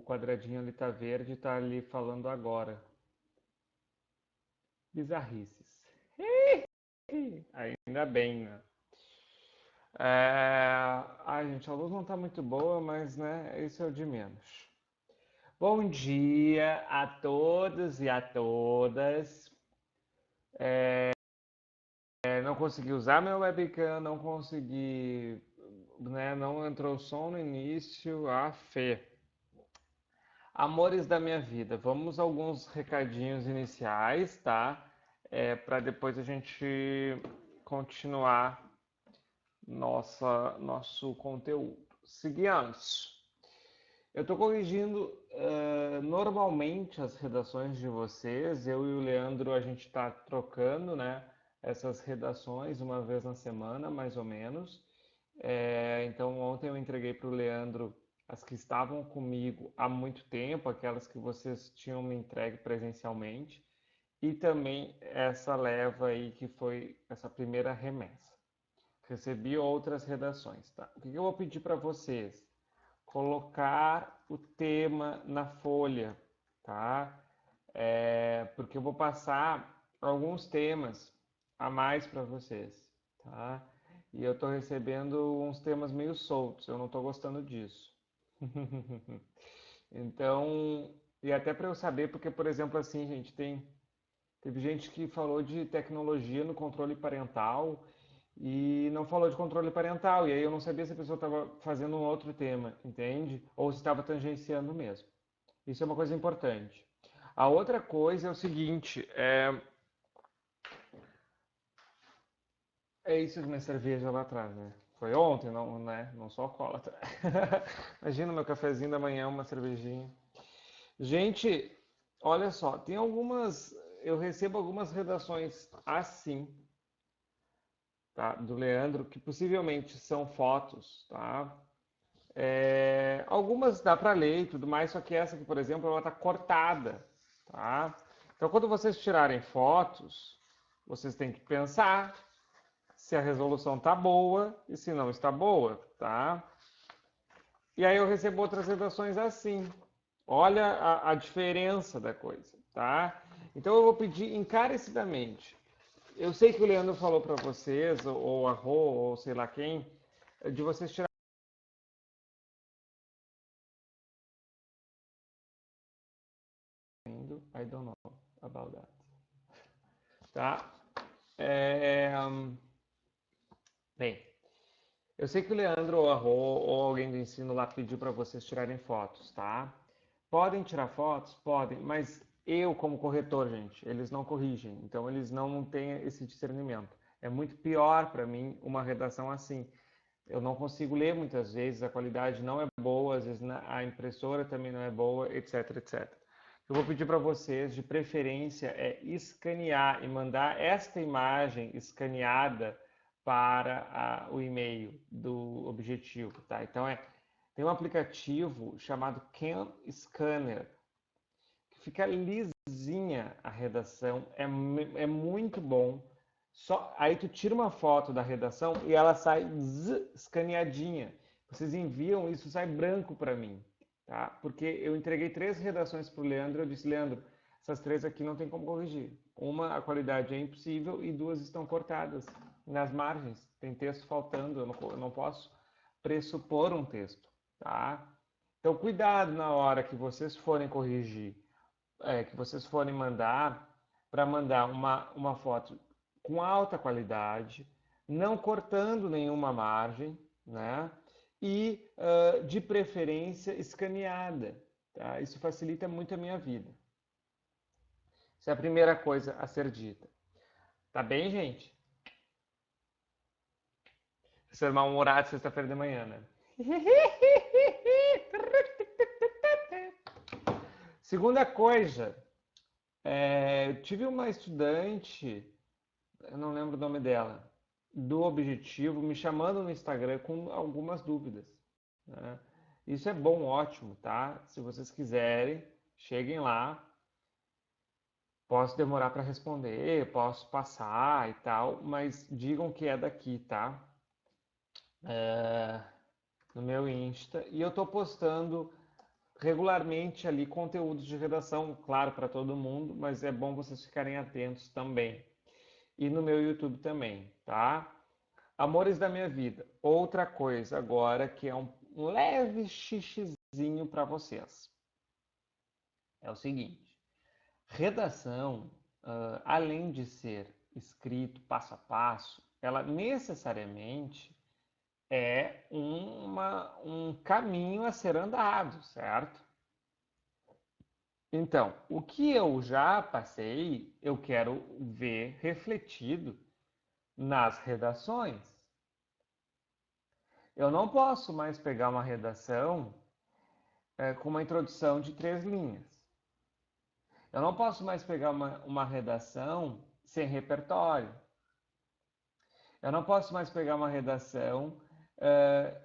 quadradinho ali tá verde e tá ali falando agora. Bizarrices. Ainda bem, né? Ai, gente, a luz não tá muito boa, mas, né, isso é o de menos. Bom dia a todos e a todas. Não consegui usar meu webcam, não consegui, né, não entrou som no início, a fé. Amores da minha vida, vamos a alguns recadinhos iniciais, tá? Para depois a gente continuar nosso conteúdo. Seguinte, eu estou corrigindo normalmente as redações de vocês. Eu e o Leandro, a gente está trocando, né, essas redações uma vez na semana, mais ou menos. Então, ontem eu entreguei para o Leandro as que estavam comigo há muito tempo, aquelas que vocês tinham me entregue presencialmente, e também essa leva aí que foi essa primeira remessa. Recebi outras redações, tá? O que eu vou pedir para vocês? Colocar o tema na folha, tá? Porque eu vou passar alguns temas a mais para vocês, tá? E eu estou recebendo uns temas meio soltos, eu não estou gostando disso. Então, e até para eu saber, porque, por exemplo, assim, gente, teve gente que falou de tecnologia no controle parental e não falou de controle parental, e aí eu não sabia se a pessoa estava fazendo um outro tema, entende? Ou se estava tangenciando mesmo. Isso é uma coisa importante. A outra coisa é o seguinte, é isso que minha cerveja lá atrás, né? Foi ontem, não, né? Não sou alcoólatra. Imagina meu cafezinho da manhã, uma cervejinha. Gente, olha só, tem algumas, eu recebo algumas redações assim, tá? Do Leandro, que possivelmente são fotos, tá? Algumas dá para ler e tudo mais, só que essa aqui, por exemplo, ela está cortada, tá? Então, quando vocês tirarem fotos, vocês têm que pensar se a resolução está boa e se não está boa, tá? E aí eu recebo outras redações assim. Olha a diferença da coisa, tá? Então eu vou pedir encarecidamente. Eu sei que o Leandro falou para vocês, ou a Rô, ou sei lá quem, de vocês tirarem. I don't know about that. Tá? É, Bem, eu sei que o Leandro ou a Rô, ou alguém do ensino lá pediu para vocês tirarem fotos, tá? Podem tirar fotos? Podem, mas eu, como corretor, gente, eles não corrigem, então eles não têm esse discernimento. É muito pior para mim uma redação assim. Eu não consigo ler muitas vezes, a qualidade não é boa, às vezes a impressora também não é boa, etc, etc. Eu vou pedir para vocês, de preferência, escanear e mandar esta imagem escaneada para o e-mail do objetivo, tá? Então tem um aplicativo chamado Can Scanner, que fica lisinha a redação, é muito bom. Aí tu tira uma foto da redação e ela sai escaneadinha. Vocês enviam, isso sai branco para mim, tá? Porque eu entreguei 3 redações para o Leandro, eu disse, Leandro, essas 3 aqui não tem como corrigir. Uma, a qualidade é impossível e 2 estão cortadas nas margens. Tem texto faltando, eu não posso pressupor um texto, tá? Então cuidado na hora que vocês forem corrigir, que vocês forem mandar, para mandar uma foto com alta qualidade, não cortando nenhuma margem, né? E de preferência escaneada, tá? Isso facilita muito a minha vida. Essa é a primeira coisa a ser dita. Tá bem, gente? Ser mal-humorado sexta-feira de manhã, né? Segunda coisa, eu tive uma estudante, eu não lembro o nome dela, do Objetivo, me chamando no Instagram com algumas dúvidas, né? Isso é bom, ótimo, tá? Se vocês quiserem, cheguem lá. Posso demorar para responder, posso passar e tal, mas digam que é daqui, tá? No meu Insta. E eu tô postando regularmente ali conteúdos de redação, claro, para todo mundo, mas é bom vocês ficarem atentos também. E no meu YouTube também, tá? Amores da minha vida. Outra coisa agora que é um leve xixizinho para vocês. É o seguinte, redação, além de ser escrito passo a passo, ela necessariamente é um caminho a ser andado, certo? Então, o que eu já passei, eu quero ver refletido nas redações. Eu não posso mais pegar uma redação com uma introdução de 3 linhas. Eu não posso mais pegar uma redação sem repertório. Eu não posso mais pegar uma redação uh,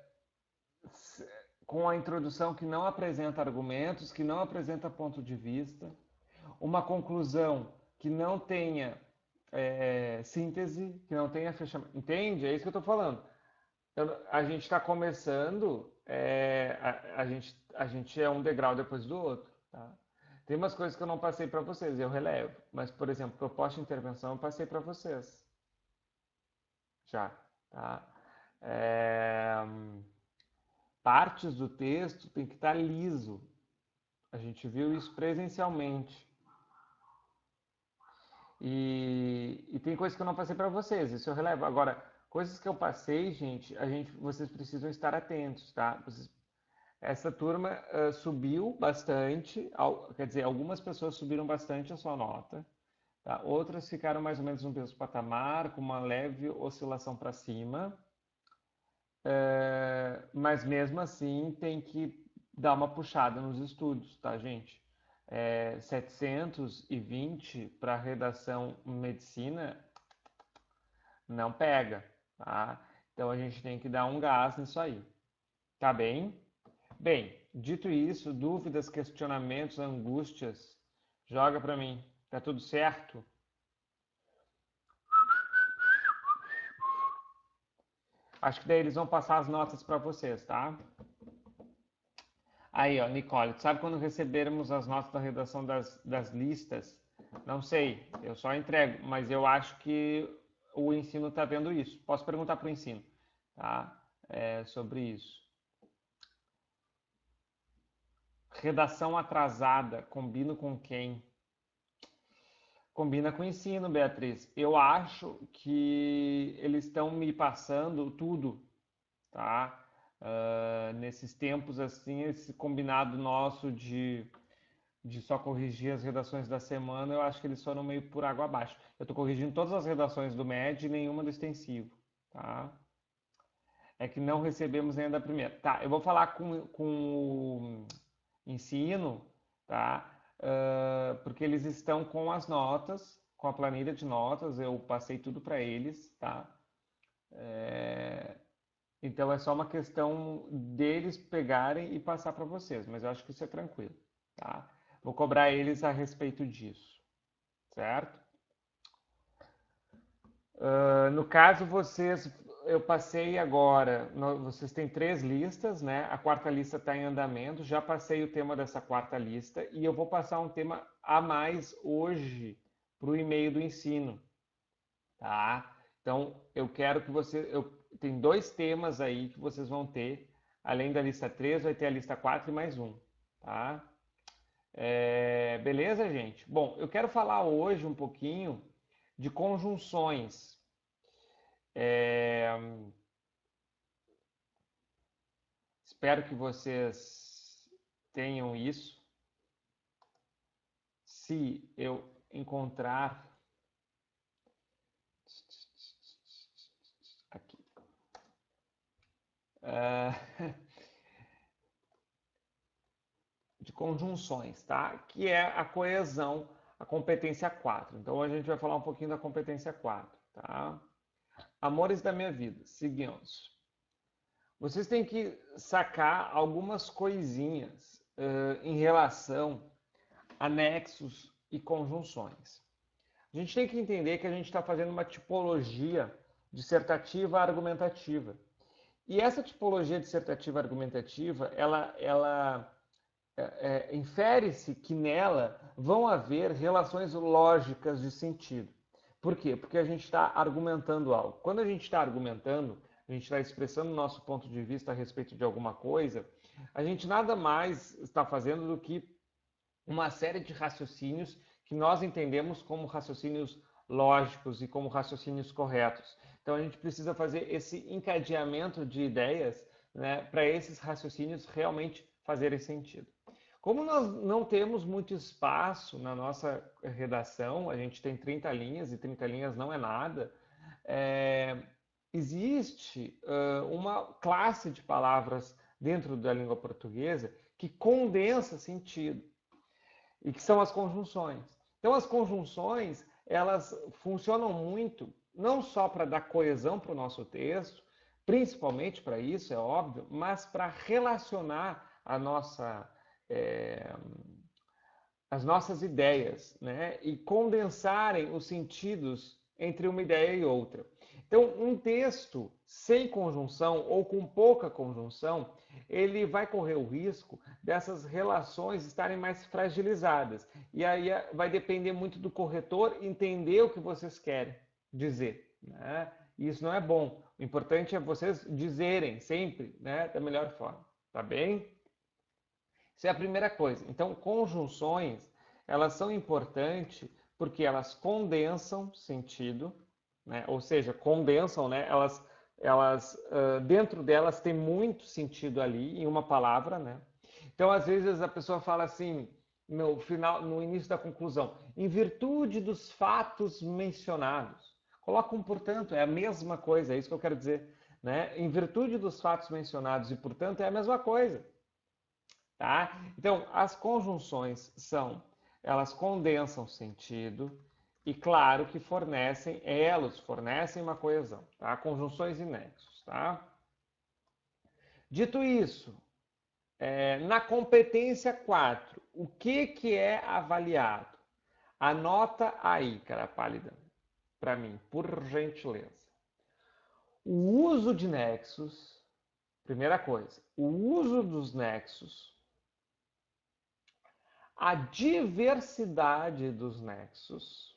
com a introdução que não apresenta argumentos, que não apresenta ponto de vista, uma conclusão que não tenha síntese, que não tenha fechamento. Entende? É isso que eu estou falando. A gente está começando, a gente é um degrau depois do outro. Tá? Tem umas coisas que eu não passei para vocês, eu relevo. Mas, por exemplo, proposta de intervenção eu passei para vocês. Já. Tá? É, partes do texto tem que estar liso. A gente viu isso presencialmente. E tem coisas que eu não passei para vocês, isso eu relevo. Agora, coisas que eu passei, gente, vocês precisam estar atentos, tá? Essa turma subiu bastante, quer dizer, algumas pessoas subiram bastante a sua nota, tá? Outras ficaram mais ou menos no mesmo patamar, com uma leve oscilação para cima, mas mesmo assim tem que dar uma puxada nos estudos, tá, gente? 720 para redação medicina não pega, tá? Então a gente tem que dar um gás nisso aí, tá bem? Bem, dito isso, dúvidas, questionamentos, angústias, joga para mim. Tá tudo certo? Acho que daí eles vão passar as notas para vocês, tá? Aí, ó, Nicole, sabe quando recebermos as notas da redação das listas? Não sei, eu só entrego, mas eu acho que o ensino está vendo isso. Posso perguntar para o ensino, tá? Sobre isso. Redação atrasada, combino com quem? Combina com o ensino, Beatriz. Eu acho que eles estão me passando tudo, tá? Nesses tempos assim, esse combinado nosso de só corrigir as redações da semana, eu acho que eles foram meio por água abaixo. Eu estou corrigindo todas as redações do MED e nenhuma do extensivo, tá? É que não recebemos ainda a primeira. Tá, eu vou falar com o ensino, tá? Porque eles estão com as notas, com a planilha de notas, eu passei tudo para eles, tá? Então é só uma questão deles pegarem e passar para vocês, mas eu acho que isso é tranquilo, tá? Vou cobrar eles a respeito disso, certo? No caso, eu passei agora, vocês têm 3 listas, né? A quarta lista está em andamento, já passei o tema dessa quarta lista e eu vou passar um tema a mais hoje para o e-mail do ensino, tá? Então, eu quero que tem 2 temas aí que vocês vão ter, além da lista 3, vai ter a lista 4 e mais um, tá? Beleza, gente? Bom, eu quero falar hoje um pouquinho de conjunções. Espero que vocês tenham isso. Se eu encontrar aqui. De conjunções, tá? Que é a coesão, a competência 4. Então a gente vai falar um pouquinho da competência 4, tá? Amores da minha vida, seguimos. Vocês têm que sacar algumas coisinhas em relação a nexos e conjunções. A gente tem que entender que a gente está fazendo uma tipologia dissertativa argumentativa. E essa tipologia dissertativa argumentativa, ela infere-se que nela vão haver relações lógicas de sentido. Por quê? Porque a gente está argumentando algo. Quando a gente está argumentando, a gente está expressando o nosso ponto de vista a respeito de alguma coisa, a gente nada mais está fazendo do que uma série de raciocínios que nós entendemos como raciocínios lógicos e como raciocínios corretos. Então a gente precisa fazer esse encadeamento de ideias, né, para esses raciocínios realmente fazerem sentido. Como nós não temos muito espaço na nossa redação, a gente tem 30 linhas e 30 linhas não é nada, é, existe uma classe de palavras dentro da língua portuguesa que condensa sentido e que são as conjunções. Então, as conjunções, elas funcionam muito, não só para dar coesão para o nosso texto, principalmente para isso, é óbvio, mas para relacionar é, as nossas ideias, né? E condensarem os sentidos entre uma ideia e outra. Então, um texto sem conjunção ou com pouca conjunção, ele vai correr o risco dessas relações estarem mais fragilizadas. E aí vai depender muito do corretor entender o que vocês querem dizer, né? E isso não é bom. O importante é vocês dizerem sempre, né, da melhor forma, tá bem? Isso é a primeira coisa. Então, conjunções, elas são importantes porque elas condensam sentido, né? Ou seja, condensam, né? Dentro delas tem muito sentido ali em uma palavra, né? Então, às vezes a pessoa fala assim, no final, no início da conclusão, em virtude dos fatos mencionados. Coloca um portanto, é a mesma coisa, é isso que eu quero dizer, né? Em virtude dos fatos mencionados e portanto é a mesma coisa. Tá? Então, as conjunções elas condensam sentido e, claro, que fornecem elos, fornecem uma coesão, tá? Conjunções e nexos, tá? Dito isso, na competência 4, o que é avaliado? Anota aí, cara pálida, para mim, por gentileza. O uso de nexos, primeira coisa, o uso dos nexos, a diversidade dos nexos,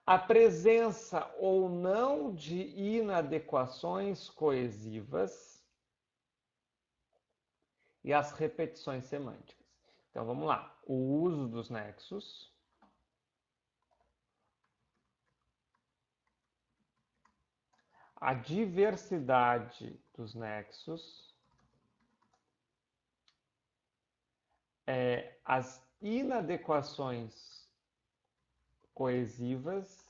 a presença ou não de inadequações coesivas e as repetições semânticas. Então vamos lá. O uso dos nexos, a diversidade dos nexos, as inadequações coesivas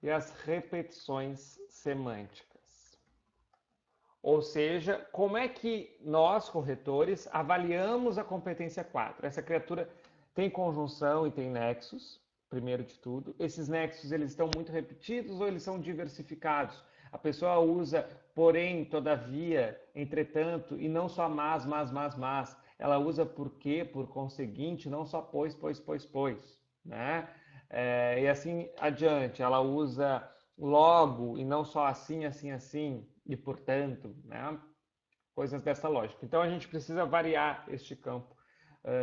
e as repetições semânticas. Ou seja, como é que nós, corretores, avaliamos a competência 4? Essa criatura tem conjunção e tem nexos, primeiro de tudo. Esses nexos, eles estão muito repetidos ou eles são diversificados? A pessoa usa porém, todavia, entretanto, e não só mas. Ela usa porque, por conseguinte, não só pois, né? E assim adiante. Ela usa logo e não só assim, e portanto, né? Coisas dessa lógica. Então a gente precisa variar este campo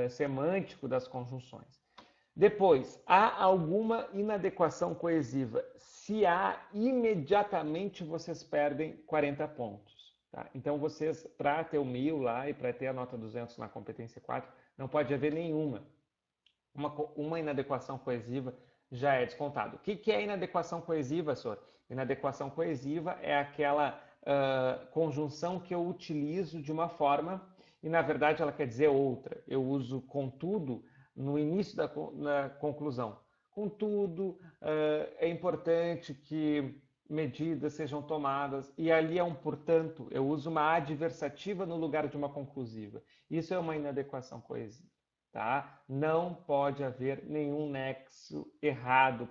semântico das conjunções. Depois, há alguma inadequação coesiva? Se há, imediatamente vocês perdem 40 pontos. Tá? Então vocês, para ter o 1000 lá e para ter a nota 200 na competência 4, não pode haver nenhuma. Uma inadequação coesiva já é descontado. O que é inadequação coesiva, senhor? Inadequação coesiva é aquela conjunção que eu utilizo de uma forma e, na verdade, ela quer dizer outra. Eu uso contudo no início da conclusão. Contudo, é importante que medidas sejam tomadas, e ali é um portanto, eu uso uma adversativa no lugar de uma conclusiva. Isso é uma inadequação coesiva. Tá? Não pode haver nenhum nexo errado.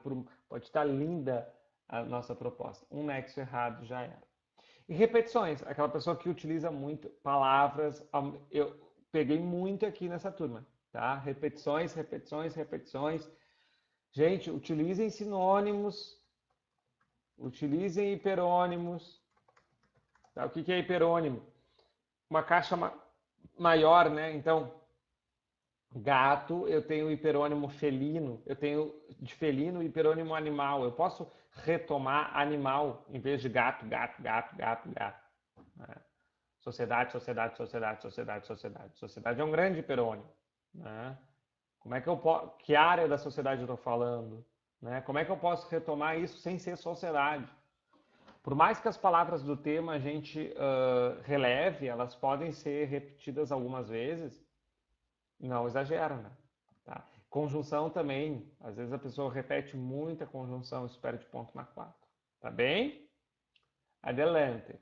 Pode estar linda a nossa proposta. Um nexo errado já era. E repetições. Aquela pessoa que utiliza muito palavras. Eu peguei muito aqui nessa turma. Tá? Repetições. Gente, utilizem sinônimos. Utilizem hiperônimos. Tá? O que é hiperônimo? uma caixa maior, né? Então, gato, eu tenho hiperônimo felino, eu tenho de felino hiperônimo animal. Eu posso retomar animal em vez de gato, gato, gato, gato, gato. Né? Sociedade, sociedade, sociedade, sociedade, sociedade. Sociedade é um grande hiperônimo. Né? Como é que eu posso, que área da sociedade eu estou falando? Né? Como é que eu posso retomar isso sem ser sociedade? Por mais que as palavras do tema a gente releve, elas podem ser repetidas algumas vezes, não exagera, né? Tá? Conjunção também, às vezes a pessoa repete muita conjunção, isso perde ponto na 4. Tá bem? Adelante.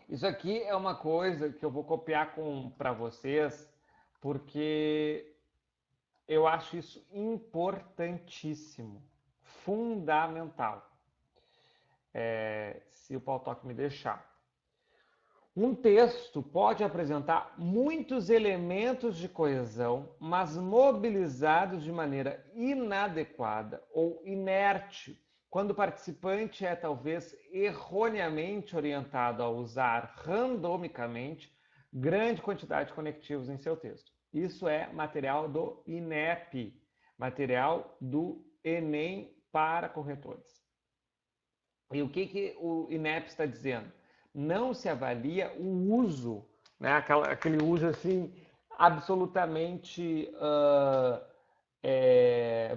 Isso aqui é uma coisa que eu vou copiar para vocês, porque eu acho isso importantíssimo, fundamental, se o Pautoc me deixar. Um texto pode apresentar muitos elementos de coesão, mas mobilizados de maneira inadequada ou inerte, quando o participante é talvez erroneamente orientado a usar randomicamente grande quantidade de conectivos em seu texto. Isso é material do INEP, material do Enem para corretores. E o que o INEP está dizendo? Não se avalia o uso, né? Aquele uso assim absolutamente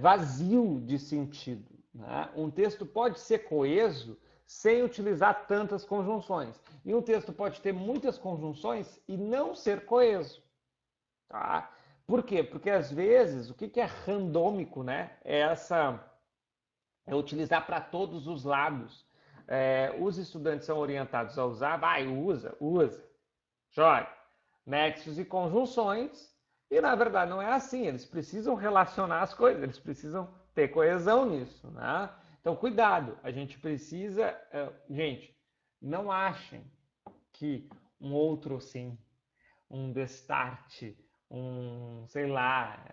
vazio de sentido. Né? Um texto pode ser coeso sem utilizar tantas conjunções. E um texto pode ter muitas conjunções e não ser coeso. Tá? Por quê? Porque às vezes o que é randômico, né? É utilizar para todos os lados. Os estudantes são orientados a usar, usa, joga, nexos e conjunções, e na verdade não é assim, eles precisam relacionar as coisas, eles precisam ter coesão nisso, né? Então cuidado, a gente precisa, gente, não achem que um outro sim, um destarte, sei lá,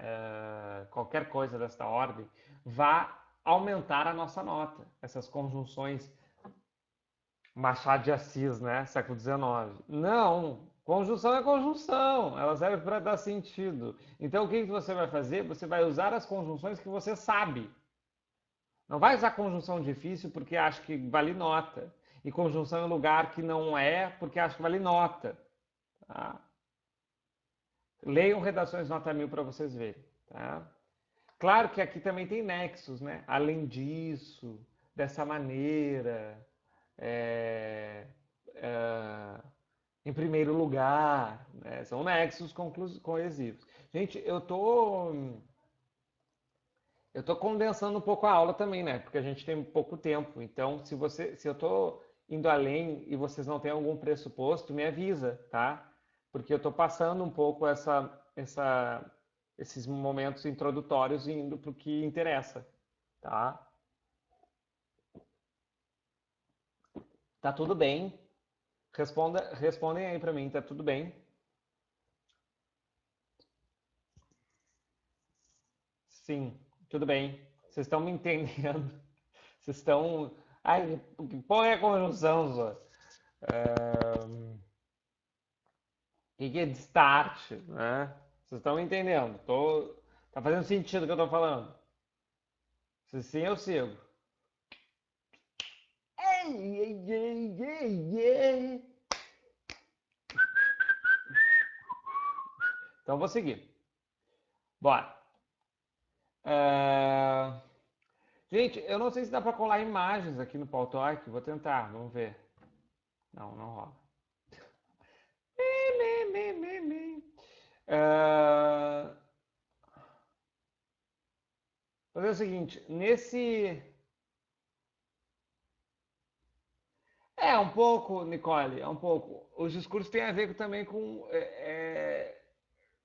qualquer coisa desta ordem, vá aumentar a nossa nota. Essas conjunções Machado de Assis, né? Século XIX. Não, conjunção é conjunção, ela serve para dar sentido. Então o que você vai fazer? Você vai usar as conjunções que você sabe. Não vai usar conjunção difícil porque acha que vale nota. E conjunção em lugar que não é porque acha que vale nota. Tá? Leiam redações nota 1000 para vocês verem. Tá? Claro que aqui também tem nexos, né? Além disso, dessa maneira, é, é, em primeiro lugar, né? São nexos coesivos. Gente, eu tô condensando um pouco a aula também, né? Porque a gente tem pouco tempo. Então, se eu tô indo além e vocês não têm algum pressuposto, me avisa, tá? Porque eu tô passando um pouco esses momentos introdutórios e indo para o que interessa, tá? Tá tudo bem? Respondem aí para mim, tá tudo bem? Sim, tudo bem. Vocês estão me entendendo? Vocês estão. Ai, que porra é conjunção, Zó? O que é de start, né? Vocês estão me entendendo? Tá fazendo sentido o que eu tô falando? Se sim, eu sigo. Ei, ei, ei, ei, ei. Então vou seguir. Bora. É, Gente, eu não sei se dá para colar imagens aqui no Paltalk. Vou tentar, vamos ver. Não, não rola. É, Fazer o seguinte, um pouco, Nicole, é um pouco. Os discursos têm a ver também com,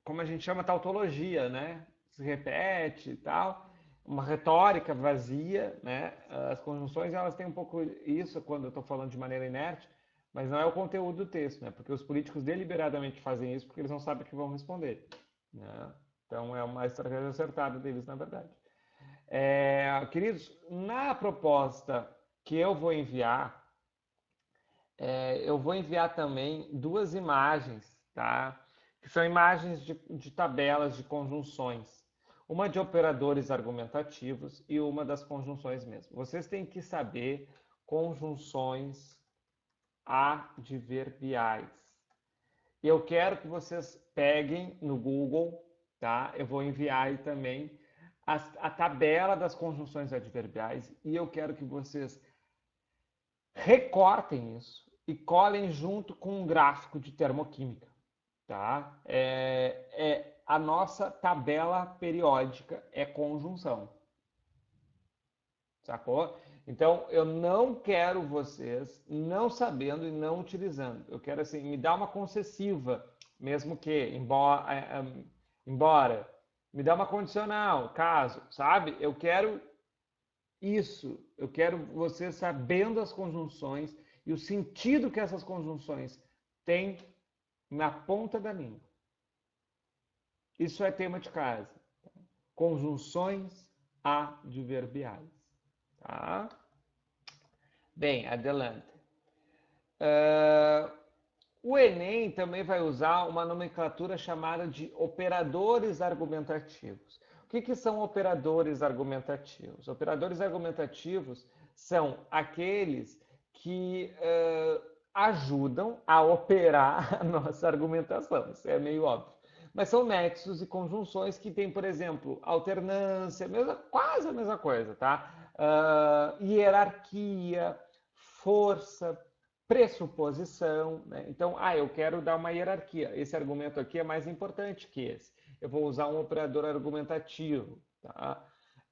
como a gente chama, tautologia, né? Se repete e tal. Uma retórica vazia, né? As conjunções, elas têm um pouco isso quando eu estou falando de maneira inerte, mas não é o conteúdo do texto, né? Porque os políticos deliberadamente fazem isso porque eles não sabem o que vão responder, né? Então é uma estratégia acertada deles, na verdade. Queridos, na proposta que eu vou enviar, eu vou enviar também duas imagens, tá? Que são imagens de tabelas de conjunções. Uma de operadores argumentativos e uma das conjunções mesmo. Vocês têm que saber conjunções adverbiais. Eu quero que vocês peguem no Google, tá? Eu vou enviar aí também a tabela das conjunções adverbiais e eu quero que vocês recortem isso e colhem junto com um gráfico de termoquímica, tá? A nossa tabela periódica é conjunção, sacou? Então, eu não quero vocês não sabendo e não utilizando. Eu quero, assim, me dar uma concessiva, mesmo que, embora me dá uma condicional, caso, sabe? Eu quero isso. Eu quero vocês sabendo as conjunções e o sentido que essas conjunções têm na ponta da língua. Isso é tema de casa. Conjunções adverbiais. Tá? Bem, adelante. O Enem também vai usar uma nomenclatura chamada de operadores argumentativos. O que são operadores argumentativos? Operadores argumentativos são aqueles que ajudam a operar a nossa argumentação. Isso é meio óbvio. Mas são nexos e conjunções que têm, por exemplo, alternância, quase a mesma coisa, tá? Hierarquia, força, pressuposição, né? Então, eu quero dar uma hierarquia. Esse argumento aqui é mais importante que esse. Eu vou usar um operador argumentativo, tá?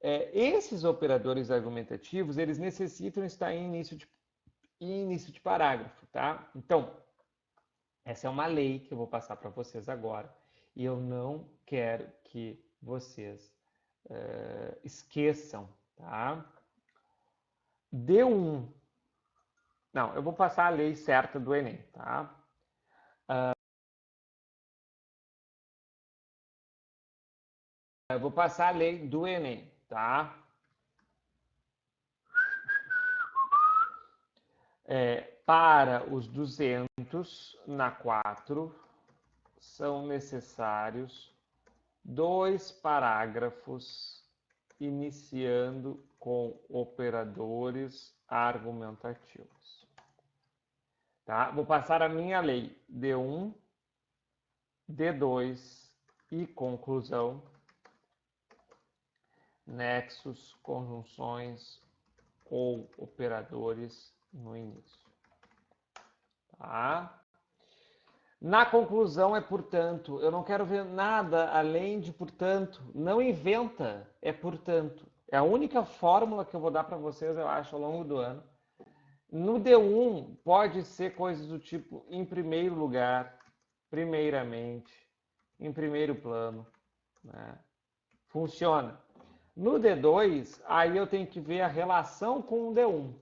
Esses operadores argumentativos, eles necessitam estar em início de parágrafo, tá? Então, essa é uma lei que eu vou passar para vocês agora. E eu não quero que vocês esqueçam, tá? D1. Não, eu vou passar a lei certa do Enem, tá? Eu vou passar a lei do Enem, tá? Para os 200 na 4, são necessários 2 parágrafos iniciando com operadores argumentativos. Tá? Vou passar a minha lei D1, D2 e conclusão, nexos, conjunções ou operadores no início. Tá? Na conclusão é portanto. Eu não quero ver nada além de portanto. Não inventa, é portanto. É a única fórmula que eu vou dar para vocês, eu acho, ao longo do ano. No D1 pode ser coisas do tipo em primeiro lugar, primeiramente, em primeiro plano, né? Funciona. No D2, aí eu tenho que ver a relação com o D1.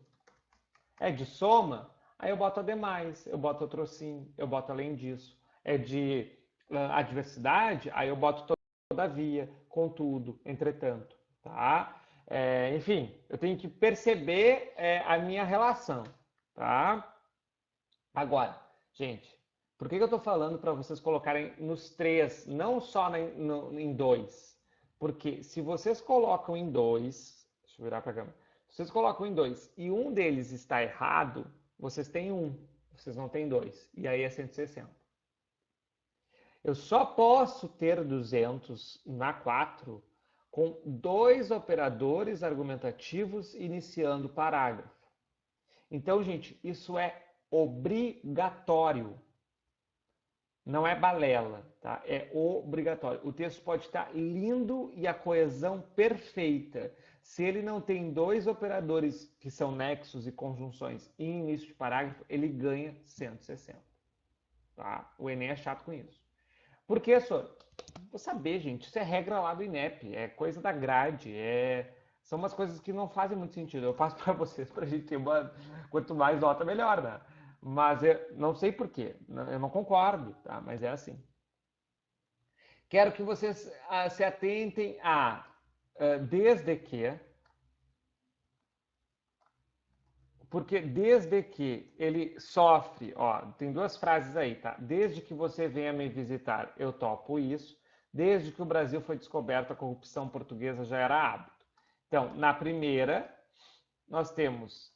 É de soma? Aí eu boto ademais, eu boto trocinho, eu boto além disso. É de adversidade? Aí eu boto todavia, contudo, entretanto, tá? Enfim, eu tenho que perceber a minha relação, tá? Agora, gente, por que eu estou falando para vocês colocarem nos 3, não só em 2? Porque se vocês colocam em 2, deixa eu virar para a câmera, se vocês colocam em 2 e um deles está errado, vocês têm 1, vocês não têm 2, e aí é 160. Eu só posso ter 200 na 4 com 2 operadores argumentativos iniciando o parágrafo. Então, gente, isso é obrigatório. Não é balela, tá? É obrigatório. O texto pode estar lindo e a coesão perfeita. Se ele não tem 2 operadores que são nexos e conjunções em início de parágrafo, ele ganha 160. Tá? O Enem é chato com isso. Por quê, senhor? Vou saber, gente. Isso é regra lá do INEP. É coisa da grade. São umas coisas que não fazem muito sentido. Eu passo para vocês para a gente ter uma... Quanto mais nota, melhor, né? Mas eu não sei por quê. Eu não concordo, tá? Mas é assim. Quero que vocês se atentem a desde que. Porque desde que ele sofre, ó, tem duas frases aí, tá? Desde que você venha me visitar, eu topo isso. Desde que o Brasil foi descoberto, a corrupção portuguesa já era hábito. Então, na primeira, nós temos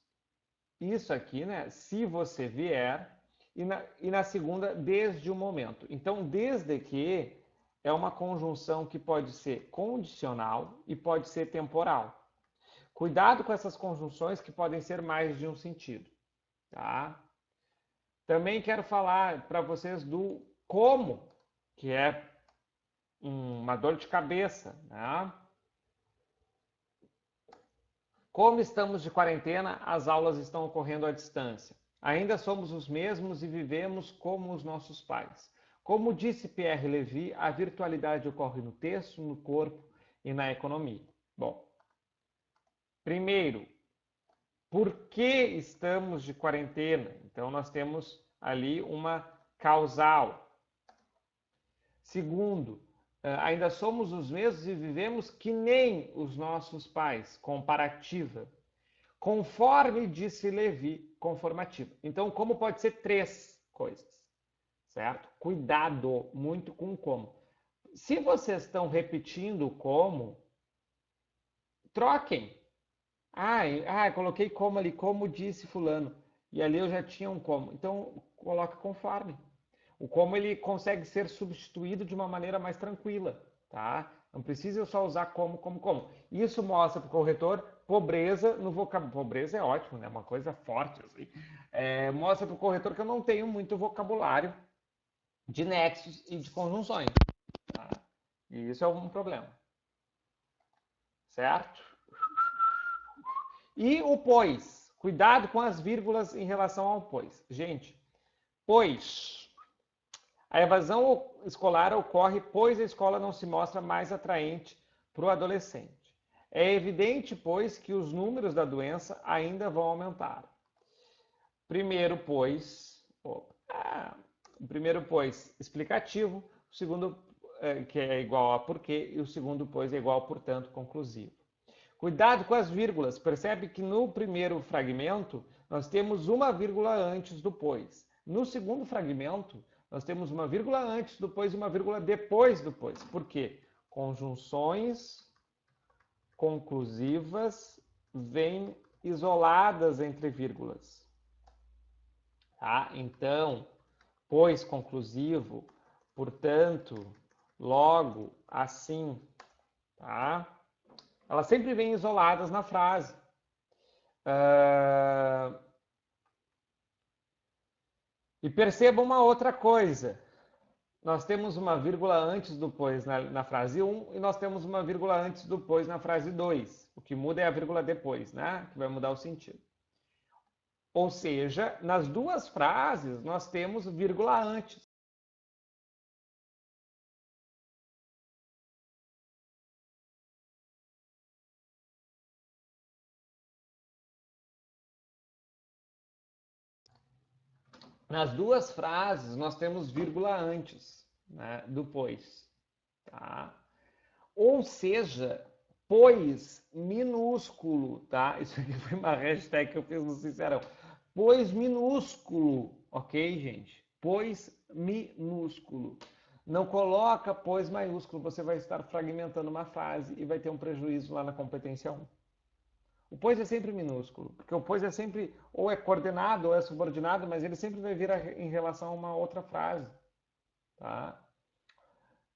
isso aqui, né? Se você vier, e na segunda, desde o momento. Então, desde que é uma conjunção que pode ser condicional e pode ser temporal. Cuidado com essas conjunções que podem ser mais de um sentido, tá? Também quero falar para vocês do como, que é uma dor de cabeça, né? Como estamos de quarentena, as aulas estão ocorrendo à distância. Ainda somos os mesmos e vivemos como os nossos pais. Como disse Pierre Levy, a virtualidade ocorre no texto, no corpo e na economia. Bom, primeiro, por que estamos de quarentena? Então, nós temos ali uma causal. Segundo, ainda somos os mesmos e vivemos que nem os nossos pais, comparativa. Conforme disse Levi, conformativa. Então, como pode ser três coisas, certo? Cuidado muito com o como. Se vocês estão repetindo o como, troquem. Coloquei como ali, como disse fulano. E ali eu já tinha um como. Então, coloca conforme. O como ele consegue ser substituído de uma maneira mais tranquila, tá? Não precisa eu só usar como. Isso mostra para o corretor pobreza no vocabulário. Pobreza é ótimo, né? Uma coisa forte, assim. Mostra para o corretor que eu não tenho muito vocabulário de nexos e de conjunções, tá? E isso é um problema, certo? E o pois. Cuidado com as vírgulas em relação ao pois. Gente, pois. A evasão escolar ocorre pois a escola não se mostra mais atraente para o adolescente. É evidente, pois, que os números da doença ainda vão aumentar. Primeiro, pois, explicativo, o segundo, que é igual a porquê, e o segundo, pois, é igual, portanto, conclusivo. Cuidado com as vírgulas. Percebe que no primeiro fragmento nós temos uma vírgula antes do pois. No segundo fragmento, nós temos uma vírgula antes do pois e uma vírgula depois do pois. Por quê? Conjunções conclusivas vêm isoladas entre vírgulas. Tá? Então, pois conclusivo, portanto, logo, assim, tá? Elas sempre vêm isoladas na frase. E perceba uma outra coisa. Nós temos uma vírgula antes do pois na frase 1 e nós temos uma vírgula antes do pois na frase 2. O que muda é a vírgula depois, né? Que vai mudar o sentido. Ou seja, nas duas frases nós temos vírgula antes. Nas duas frases nós temos vírgula antes, né, do pois. Tá? Ou seja, pois minúsculo, tá? Isso aqui foi uma hashtag que eu fiz no Sincerão. Pois minúsculo, ok, gente? Pois minúsculo. Não coloca pois maiúsculo, você vai estar fragmentando uma frase e vai ter um prejuízo lá na competência 1. O pois é sempre minúsculo, porque o pois é sempre ou é coordenado ou é subordinado, mas ele sempre vai vir em relação a uma outra frase, tá?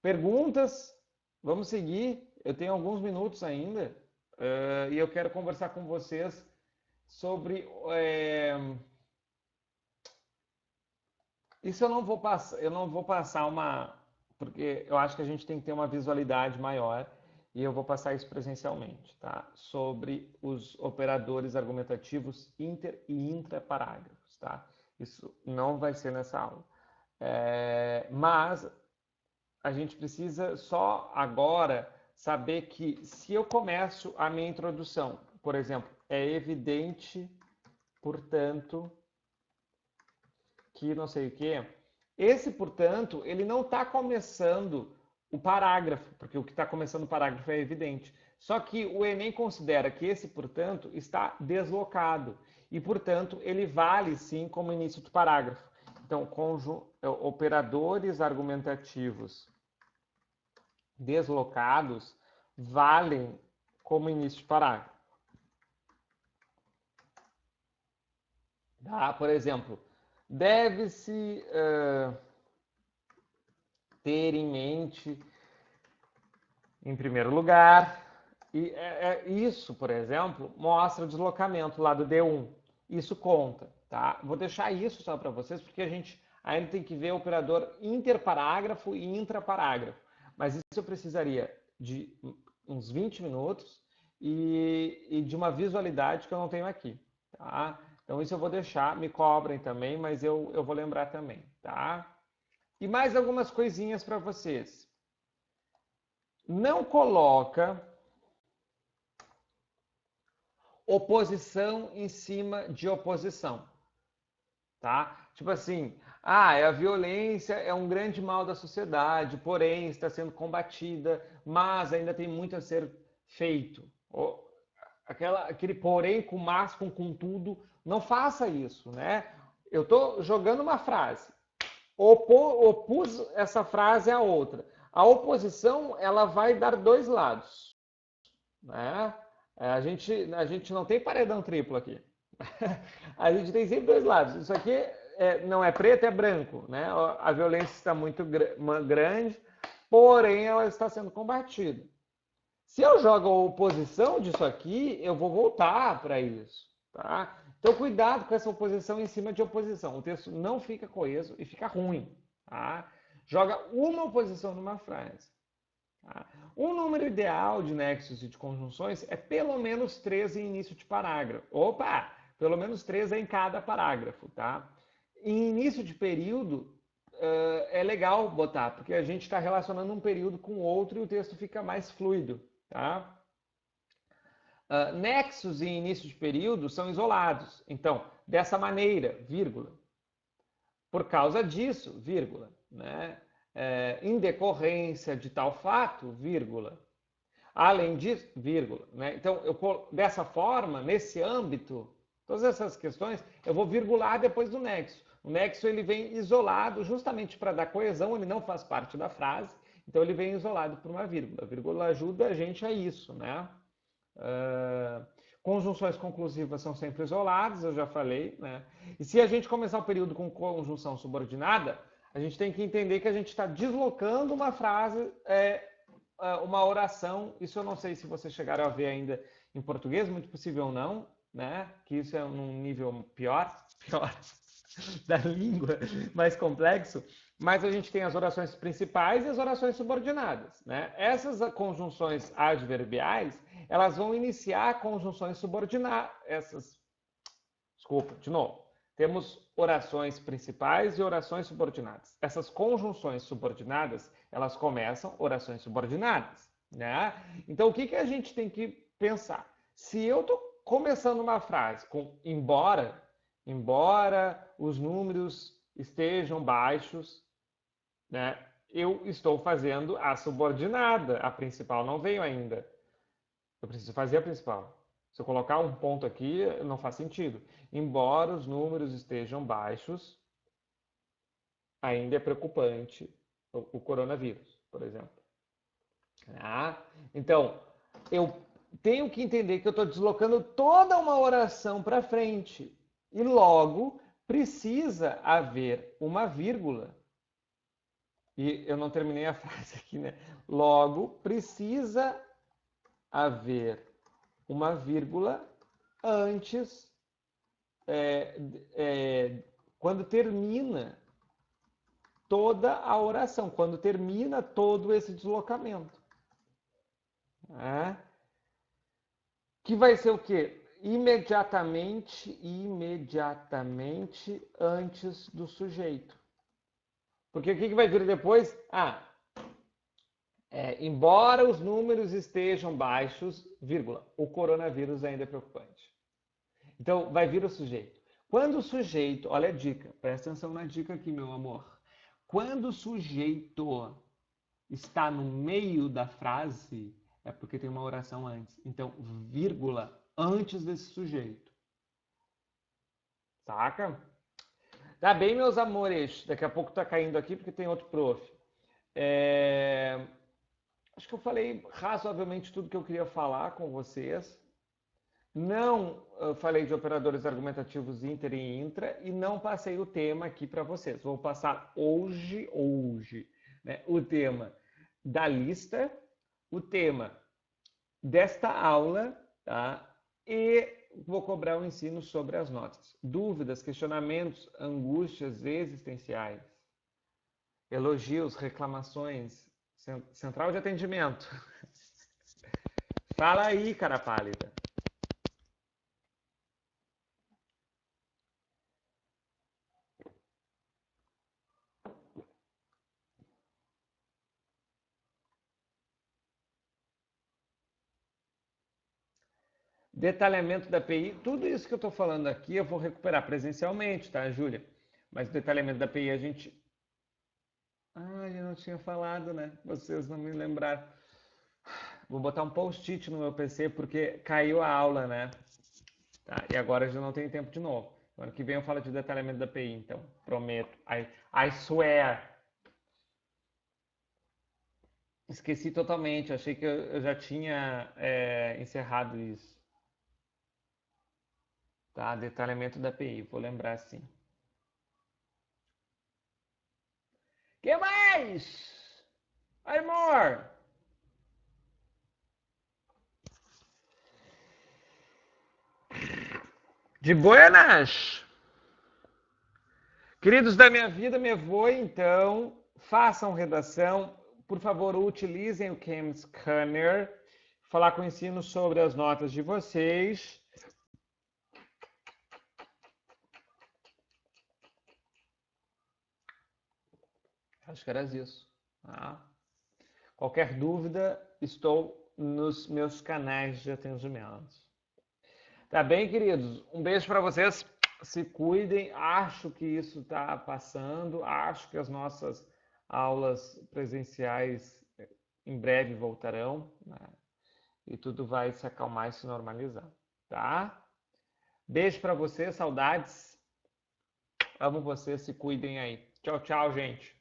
Perguntas? Vamos seguir. Eu tenho alguns minutos ainda e eu quero conversar com vocês sobre. Isso eu não vou passar uma. Porque eu acho que a gente tem que ter uma visualidade maior e eu vou passar isso presencialmente, tá? Sobre os operadores argumentativos inter e intraparágrafos, tá? Isso não vai ser nessa aula. Mas a gente precisa só agora saber que se eu começo a minha introdução, por exemplo, é evidente, portanto, que não sei o que, esse, portanto, ele não está começando o parágrafo, porque o que está começando o parágrafo é evidente. Só que o Enem considera que esse, portanto, está deslocado. e, portanto, ele vale sim como início de parágrafo. Então, operadores argumentativos deslocados valem como início de parágrafo. Tá? Por exemplo, deve-se ter em mente, em primeiro lugar, e isso, por exemplo, mostra o deslocamento lá do D1. Isso conta, tá? Vou deixar isso só para vocês, porque a gente ainda tem que ver o operador interparágrafo e intraparágrafo. Mas isso eu precisaria de uns 20 minutos e de uma visualidade que eu não tenho aqui, tá? Então isso eu vou deixar, me cobrem também, mas eu vou lembrar também, tá? E mais algumas coisinhas para vocês. Não coloca oposição em cima de oposição, tá? Tipo assim, a violência é um grande mal da sociedade, porém está sendo combatida, mas ainda tem muito a ser feito. Aquele porém com mas, com contudo, não faça isso, né? Eu estou jogando uma frase, opus essa frase à outra. A oposição, ela vai dar dois lados, né? A gente não tem paredão triplo aqui. A gente tem sempre dois lados. Isso aqui não é preto, é branco, né? A violência está muito grande, porém ela está sendo combatida. Se eu jogo a oposição disso aqui, eu vou voltar para isso, tá? Então cuidado com essa oposição em cima de oposição. O texto não fica coeso e fica ruim, tá? Joga uma oposição numa frase. Tá? Um número ideal de nexos e de conjunções é pelo menos 3 em início de parágrafo. Opa! Pelo menos 3 em cada parágrafo, tá? Em início de período, é legal botar, porque a gente está relacionando um período com outro e o texto fica mais fluido, tá? Nexos em início de período são isolados. Então, dessa maneira, vírgula. Por causa disso, vírgula, né? Em decorrência de tal fato, vírgula. Além disso, vírgula, né? Então, dessa forma, nesse âmbito, todas essas questões, eu vou virgular depois do nexo. O nexo ele vem isolado justamente para dar coesão, ele não faz parte da frase, então ele vem isolado por uma vírgula. A vírgula ajuda a gente a isso, né? Conjunções conclusivas são sempre isoladas, eu já falei, né? E se a gente começar o período com conjunção subordinada, a gente tem que entender que a gente está deslocando uma frase, uma oração. Isso eu não sei se vocês chegaram a ver ainda em português, muito possível não, né? Que isso é num nível pior da língua, mais complexo. Mas a gente tem as orações principais e as orações subordinadas, né? Essas conjunções adverbiais, elas vão iniciar conjunções subordinadas. Desculpa, de novo. Temos orações principais e orações subordinadas. Essas conjunções subordinadas, elas começam orações subordinadas, né? Então, o que a gente tem que pensar? Se eu estou começando uma frase com embora os números estejam baixos, né? Eu estou fazendo a subordinada, a principal não veio ainda. Eu preciso fazer a principal. Se eu colocar um ponto aqui, não faz sentido. Embora os números estejam baixos, ainda é preocupante o coronavírus, por exemplo. Então, eu tenho que entender que eu estou deslocando toda uma oração para frente. E logo precisa haver uma vírgula. E eu não terminei a frase aqui, né? Logo precisa haver uma vírgula antes, quando termina toda a oração, quando termina todo esse deslocamento. Que vai ser o quê? Imediatamente antes do sujeito. Porque o que vai vir depois? Embora os números estejam baixos, vírgula, o coronavírus ainda é preocupante. Então, vai vir o sujeito. Quando o sujeito, olha a dica, presta atenção na dica aqui, meu amor. Quando o sujeito está no meio da frase, é porque tem uma oração antes. Então, vírgula, antes desse sujeito. saca? Tá bem, meus amores. Daqui a pouco tá caindo aqui porque tem outro prof. É, acho que eu falei razoavelmente tudo que eu queria falar com vocês. Não falei de operadores argumentativos inter e intra e não passei o tema aqui para vocês. Vou passar hoje, né, o tema da lista, o tema desta aula, tá? E vou cobrar um ensino sobre as notas. Dúvidas, questionamentos, angústias existenciais, elogios, reclamações, central de atendimento. Fala aí, cara pálida. Detalhamento da API, tudo isso que eu estou falando aqui eu vou recuperar presencialmente, tá, Júlia? Mas o detalhamento da API a gente. Ah, eu não tinha falado, né? Vocês não me lembraram. Vou botar um post-it no meu PC porque caiu a aula, né? Tá? E agora já não tenho tempo de novo. Ano que vem eu falo de detalhamento da API, então. Prometo. I swear. Esqueci totalmente. Achei que eu já tinha encerrado isso. Tá? Detalhamento da API. Vou lembrar sim. Que mais? Amor! De buenas! Queridos da minha vida, me vou então. Façam redação. Por favor, utilizem o Cam Scanner. Falar com o ensino sobre as notas de vocês. Acho que era isso. Tá? Qualquer dúvida, estou nos meus canais de atendimento. Tá bem, queridos? Um beijo para vocês. Se cuidem. Acho que isso está passando. Acho que as nossas aulas presenciais em breve voltarão, né? E tudo vai se acalmar e se normalizar, tá? Beijo para vocês, saudades. Amo vocês, se cuidem aí. Tchau, tchau, gente.